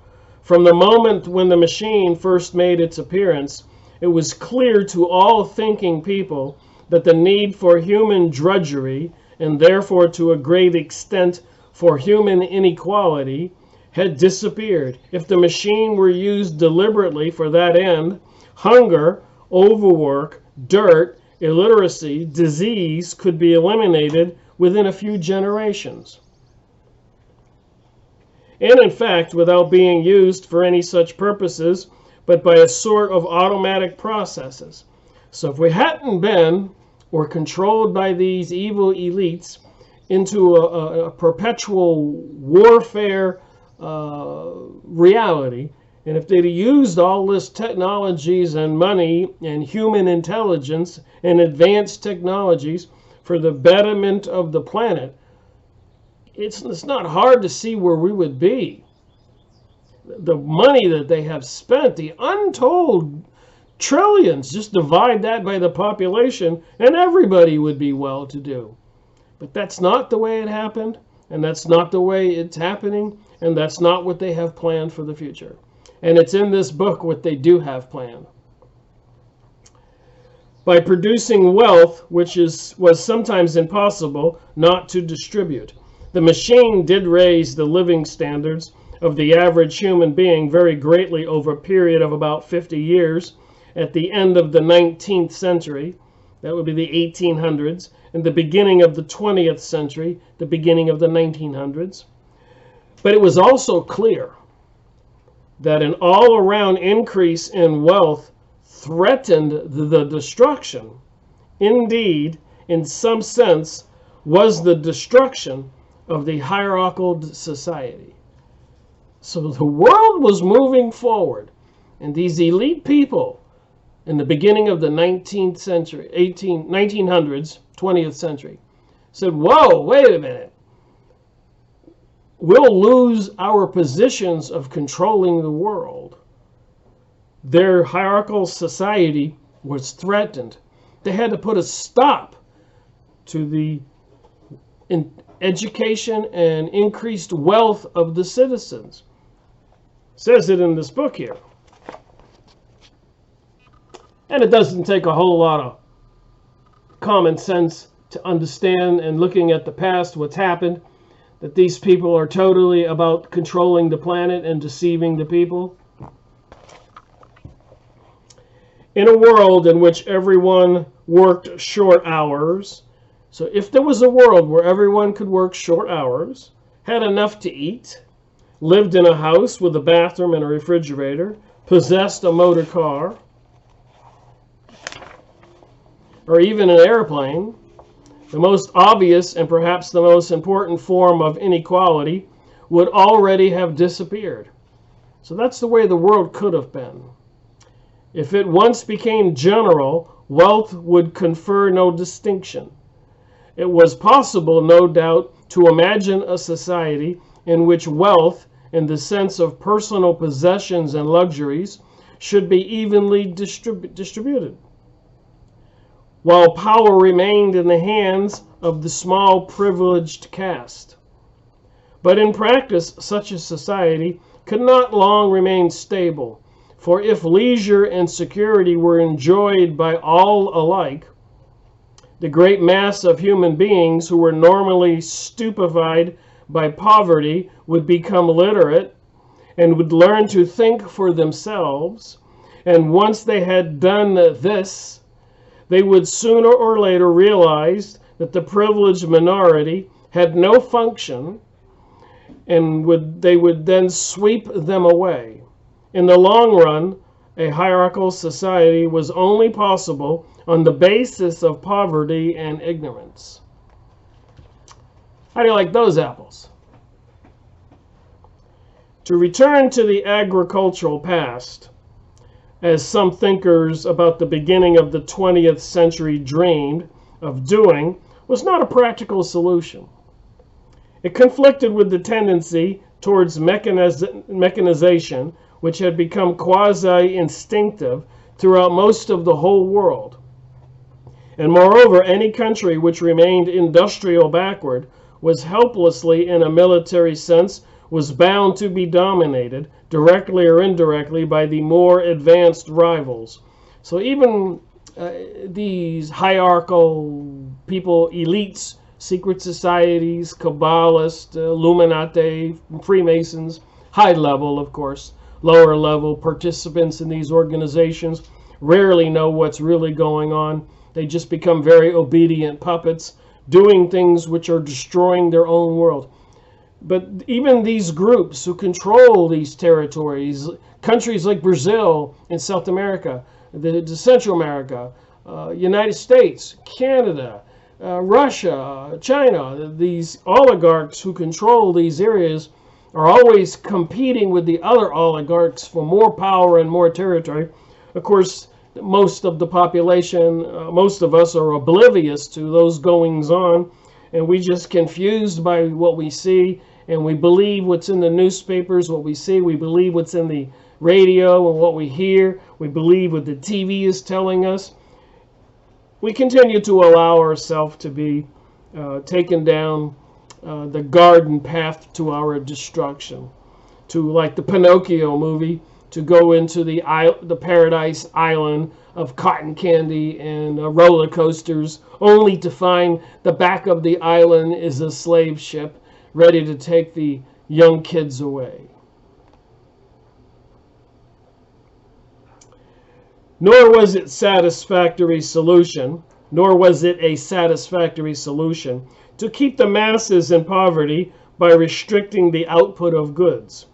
From the moment when the machine first made its appearance, it was clear to all thinking people that the need for human drudgery, and therefore to a great extent for human inequality, had disappeared. If the machine were used deliberately for that end, hunger, overwork, dirt, illiteracy, disease could be eliminated within a few generations. And in fact, without being used for any such purposes, but by a sort of automatic processes. So if we hadn't been or controlled by these evil elites into a perpetual warfare reality, and if they'd used all this technologies and money and human intelligence and advanced technologies for the betterment of the planet, it's not hard to see where we would be. The money that they have spent, the untold trillions, just divide that by the population and everybody would be well to do. But that's not the way it happened, and that's not the way it's happening, and that's not what they have planned for the future. And it's in this book what they do have planned. By producing wealth, which was sometimes impossible not to distribute, the machine did raise the living standards of the average human being very greatly over a period of about 50 years at the end of the 19th century, that would be the 1800s, and the beginning of the 20th century, the beginning of the 1900s. But it was also clear that an all-around increase in wealth threatened the destruction. Indeed, in some sense, was the destruction of the hierarchical society. So the world was moving forward, and these elite people in the beginning of the 19th century, 1900s, 20th century, said, whoa, wait a minute. We'll lose our positions of controlling the world. Their hierarchical society was threatened. They had to put a stop to the education and increased wealth of the citizens. It says it in this book here. And it doesn't take a whole lot of common sense to understand, and looking at the past, what's happened, that these people are totally about controlling the planet and deceiving the people. In a world in which everyone worked short hours, so if there was a world where everyone could work short hours, had enough to eat, lived in a house with a bathroom and a refrigerator, possessed a motor car, or even an airplane, the most obvious and perhaps the most important form of inequality would already have disappeared. So that's the way the world could have been. If it once became general, wealth would confer no distinction. It was possible, no doubt, to imagine a society in which wealth, in the sense of personal possessions and luxuries, should be evenly distributed, while power remained in the hands of the small privileged caste. But in practice, such a society could not long remain stable, for if leisure and security were enjoyed by all alike, the great mass of human beings who were normally stupefied by poverty would become literate and would learn to think for themselves, and once they had done this, they would sooner or later realize that the privileged minority had no function, and they would then sweep them away. In the long run, a hierarchical society was only possible on the basis of poverty and ignorance. How do you like those apples? To return to the agricultural past, as some thinkers about the beginning of the 20th century dreamed of doing, was not a practical solution. It conflicted with the tendency towards mechanization, which had become quasi-instinctive throughout most of the whole world. And moreover, any country which remained industrial backward was helplessly, in a military sense, was bound to be dominated, directly or indirectly, by the more advanced rivals. So even these hierarchical people, elites, secret societies, Kabbalists, Illuminati, Freemasons, high level, of course, lower level participants in these organizations rarely know what's really going on. They just become very obedient puppets, doing things which are destroying their own world. But even these groups who control these territories, countries like Brazil in South America, the Central America, United States, Canada, Russia, China, these oligarchs who control these areas are always competing with the other oligarchs for more power and more territory. Of course, most of the population, most of us are oblivious to those goings on, and we just confused by what we see, and we believe what's in the newspapers, what we see, we believe what's in the radio and what we hear, we believe what the TV is telling us. We continue to allow ourselves to be taken down the garden path to our destruction, to, like the Pinocchio movie, to go into the paradise island of cotton candy and roller coasters, only to find the back of the island is a slave ship ready to take the young kids away. Nor was it a satisfactory solution to keep the masses in poverty by restricting the output of goods.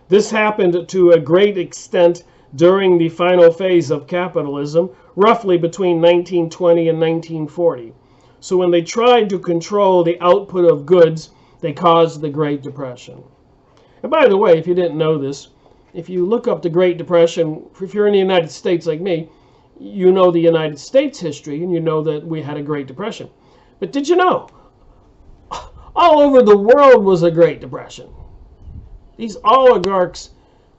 This happened to a great extent during the final phase of capitalism, roughly between 1920 and 1940. So when they tried to control the output of goods, they caused the Great Depression. And by the way, if you didn't know this, if you look up the Great Depression, if you're in the United States like me, you know the United States history, and you know that we had a Great Depression. But did you know, all over the world was a Great Depression? These oligarchs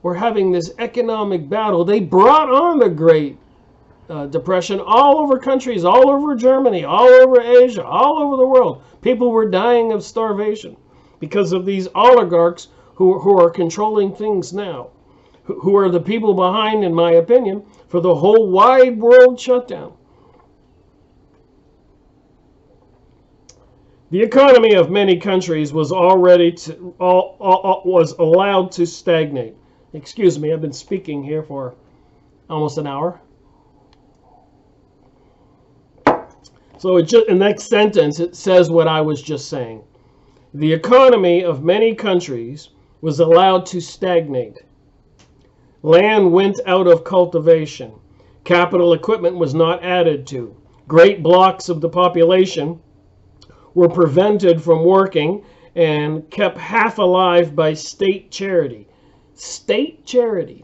were having this economic battle. They brought on the Great Depression all over countries, all over Germany, all over Asia, all over the world. People were dying of starvation because of these oligarchs who are controlling things now, who are the people behind, in my opinion, for the whole wide world shutdown. The economy of many countries was already was allowed to stagnate. Excuse me, I've been speaking here for almost an hour. So in the next sentence, it says what I was just saying. The economy of many countries was allowed to stagnate. Land went out of cultivation. Capital equipment was not added to. Great blocks of the population were prevented from working and kept half alive by state charity. State charity.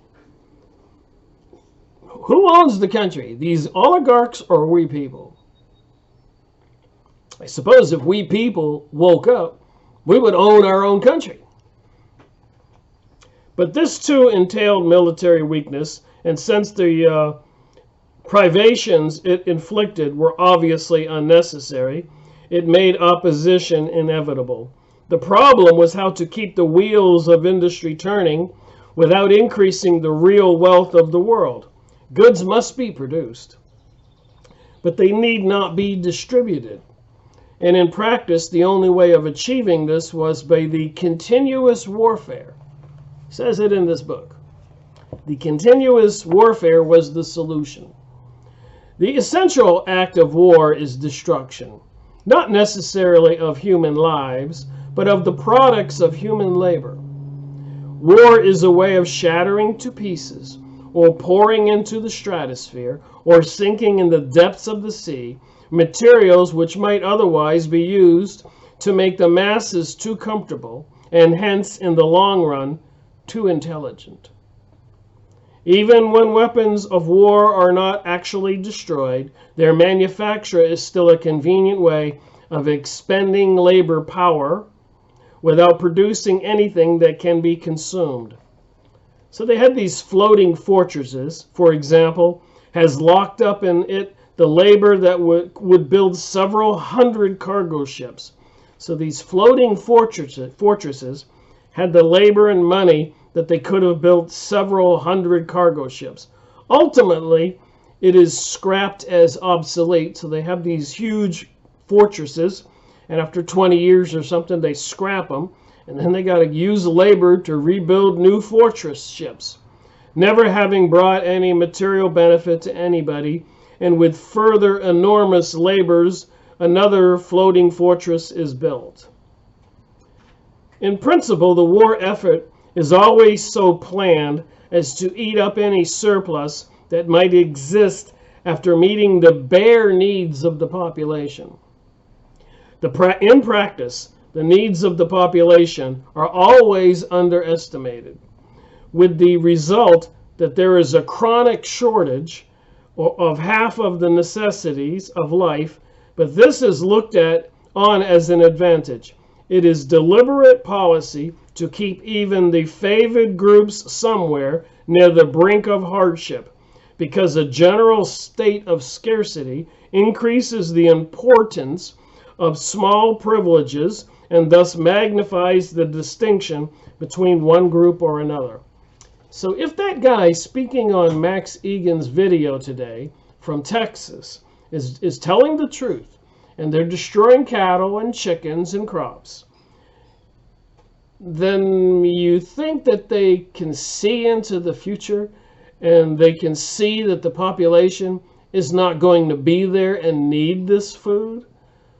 Who owns the country? These oligarchs or we people? I suppose if we people woke up, we would own our own country. But this too entailed military weakness, and since the privations it inflicted were obviously unnecessary, it made opposition inevitable. The problem was how to keep the wheels of industry turning without increasing the real wealth of the world. Goods must be produced, but they need not be distributed. And in practice, the only way of achieving this was by the continuous warfare. It says it in this book. The continuous warfare was the solution. The essential act of war is destruction, not necessarily of human lives, but of the products of human labor. War is a way of shattering to pieces, or pouring into the stratosphere, or sinking in the depths of the sea, materials which might otherwise be used to make the masses too comfortable, and hence, in the long run, too intelligent. Even when weapons of war are not actually destroyed, their manufacture is still a convenient way of expending labor power without producing anything that can be consumed. So they had these floating fortresses, for example, has locked up in it the labor that would build several hundred cargo ships. So these floating fortresses had the labor and money that they could have built several hundred cargo ships. Ultimately, it is scrapped as obsolete. So they have these huge fortresses, and after 20 years or something, they scrap them, and then they got to use labor to rebuild new fortress ships, never having brought any material benefit to anybody. And with further enormous labors, another floating fortress is built. In principle, the war effort is always so planned as to eat up any surplus that might exist after meeting the bare needs of the population. In practice, the needs of the population are always underestimated, with the result that there is a chronic shortage of half of the necessities of life, but this is looked on as an advantage. It is deliberate policy to keep even the favored groups somewhere near the brink of hardship, because a general state of scarcity increases the importance of small privileges and thus magnifies the distinction between one group or another. So if that guy speaking on Max Egan's video today from Texas is telling the truth, and they're destroying cattle and chickens and crops, then you think that they can see into the future, and they can see that the population is not going to be there and need this food?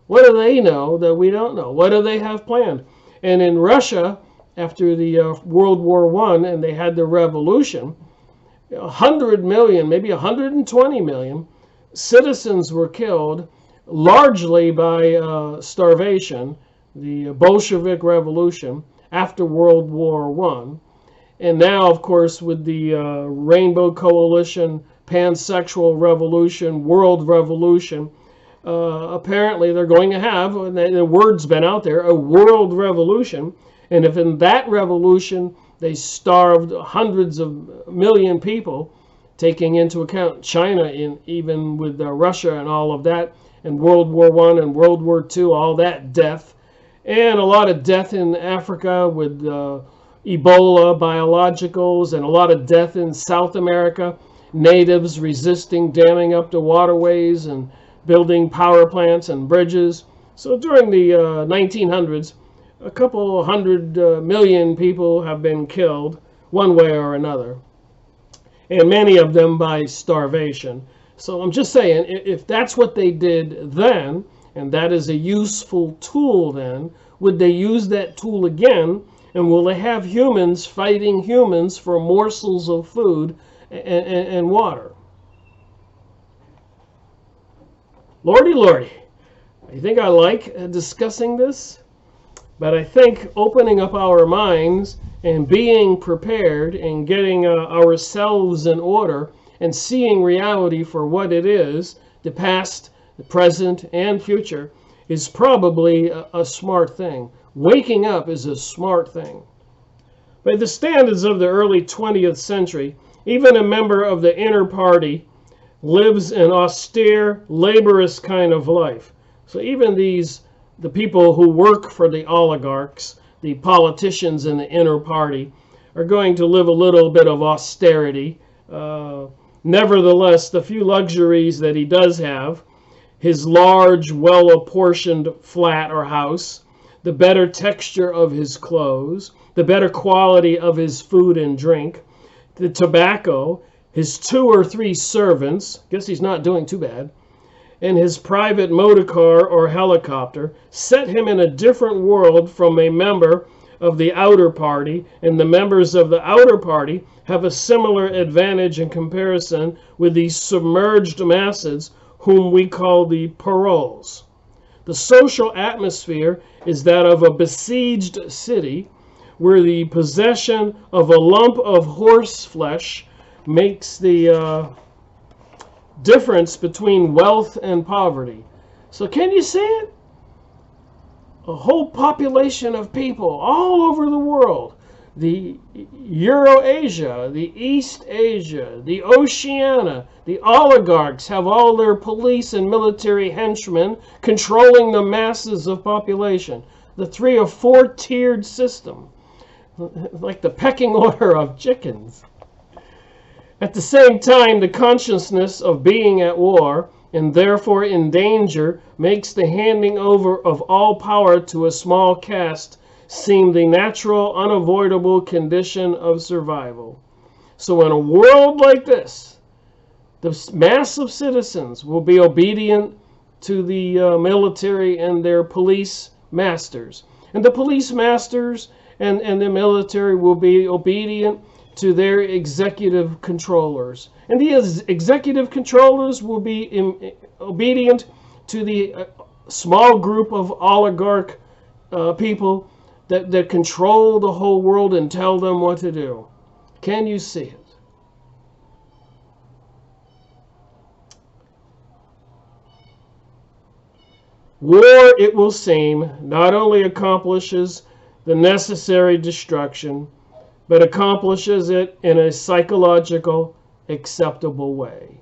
What do they know that we don't know? What do they have planned? And in Russia, after the World War I, and they had the revolution, 100 million, maybe 120 million citizens were killed, largely by starvation, the Bolshevik Revolution after World War I. And now, of course, with the Rainbow Coalition, pansexual revolution, world revolution, apparently they're going to have, and the word's been out there, a world revolution. And if in that revolution they starved hundreds of million people, taking into account China, even with Russia and all of that, and World War I and World War II, all that death, and a lot of death in Africa with Ebola, biologicals, and a lot of death in South America, natives resisting damming up the waterways and building power plants and bridges. So during the 1900s, a couple hundred million people have been killed one way or another, and many of them by starvation. So I'm just saying, if that's what they did then, and that is a useful tool then, would they use that tool again? And will they have humans fighting humans for morsels of food and water? Lordy, lordy. I think I like discussing this, but I think opening up our minds and being prepared and getting ourselves in order and seeing reality for what it is, the past, the present, and future, is probably a smart thing. Waking up is a smart thing. By the standards of the early 20th century, even a member of the inner party lives an austere, laborious kind of life. So even the people who work for the oligarchs, the politicians in the inner party, are going to live a little bit of austerity. Nevertheless, the few luxuries that he does have, his large, well-apportioned flat or house, the better texture of his clothes, the better quality of his food and drink, the tobacco, his 2 or 3 servants, guess he's not doing too bad, and his private motor car or helicopter set him in a different world from a member of the outer party, and the members of the outer party have a similar advantage in comparison with the submerged masses whom we call the paroles. The social atmosphere is that of a besieged city where the possession of a lump of horse flesh makes the difference between wealth and poverty. So can you see it? a whole population of people all over the world. The Eurasia, the East Asia, the Oceania, the oligarchs have all their police and military henchmen controlling the masses of population. The 3 or 4 tiered system, like the pecking order of chickens. At the same time, the consciousness of being at war and therefore in danger makes the handing over of all power to a small caste seem the natural, unavoidable condition of survival. So in a world like this, the mass of citizens will be obedient to the military and their police masters. And the police masters and the military will be obedient to their executive controllers. And the executive controllers will be obedient to the small group of oligarch people that control the whole world and tell them what to do. Can you see it? War, it will seem, not only accomplishes the necessary destruction, but accomplishes it in a psychological, acceptable way.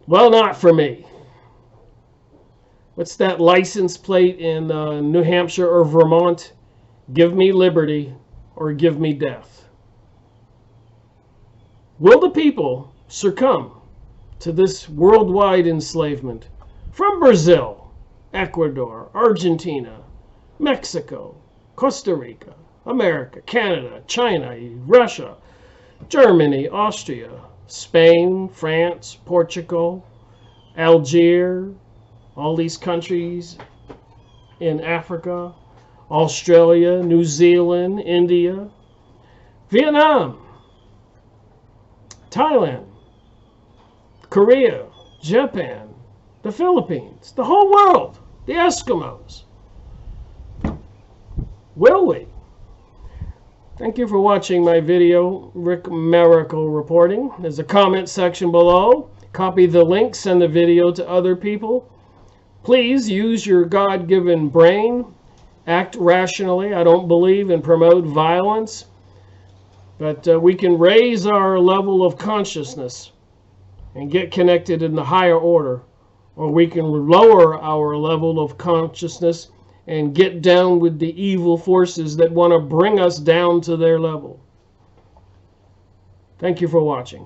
Well, not for me. What's that license plate in New Hampshire or Vermont? Give me liberty or give me death. Will the people succumb to this worldwide enslavement from Brazil, Ecuador, Argentina, Mexico, Costa Rica, America, Canada, China, Russia, Germany, Austria, Spain, France, Portugal, Algeria, all these countries in Africa, Australia, New Zealand, India, Vietnam, Thailand, Korea, Japan, the Philippines, the whole world, the Eskimos. Will we? Thank you for watching my video, Rick Miracle Reporting. There's a comment section below. Copy the link, send the video to other people. Please use your God-given brain. Act rationally. I don't believe in promote violence. But we can raise our level of consciousness and get connected in the higher order. Or we can lower our level of consciousness and get down with the evil forces that want to bring us down to their level. Thank you for watching.